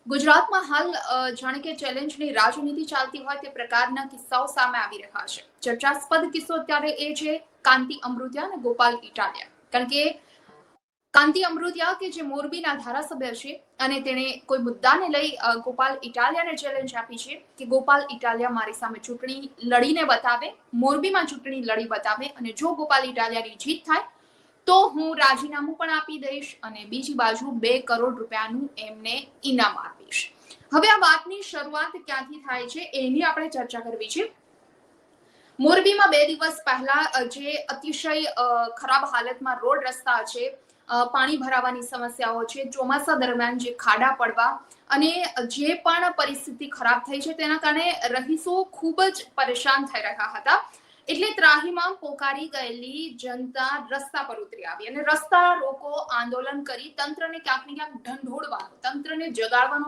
ગુજરાતમાં હાલ જાણે કે ચેલેન્જની રાજનીતિ ચાલતી હોય તે પ્રકારના કિસ્સાઓ સામે આવી રહ્યા છે. ચર્ચાસ્પદ કિસ્સો અત્યારે એ છે કાંતિ અમૃતિયા અને ગોપાલ ઇટાલિયા. કારણ કે કાંતિ અમૃતિયા કે જે મોરબીના ધારાસભ્ય છે અને તેણે કોઈ મુદ્દાને લઈ ગોપાલ ઇટાલિયાને ચેલેન્જ આપી છે કે ગોપાલ ઇટાલિયા મારી સામે ચૂંટણી લડીને બતાવે, મોરબીમાં ચૂંટણી લડી બતાવે અને જો ગોપાલ ઇટાલિયાની જીત થાય તો હું રાજીનામું પણ આપી દઈશ અને બીજી બાજુ 2 કરોડ રૂપિયાનું એમને ઇનામ આપીશ. હવે આ વાતની શરૂઆત ક્યાંથી થાય છે એની આપણે ચર્ચા કરવી છે. મોરબીમાં 2 દિવસ પહેલા જે અતિશય ખરાબ હાલતમાં રોડ રસ્તા છે, પાણી ભરાવાની સમસ્યાઓ છે, ચોમાસા દરમિયાન જે ખાડા પડવા અને જે પણ પરિસ્થિતિ ખરાબ થઈ છે તેના કારણે રહીશો ખૂબ જ પરેશાન થઈ રહ્યા હતા. એટલે ત્રાહીમામ પોકારી ગયેલી જનતા રસ્તા પર ઉતરી આવી અને રસ્તા રોકો આંદોલન કરી તંત્રને ક્યાંક ને ક્યાંક ઢંઢોળવાનો, તંત્રને જગાડવાનો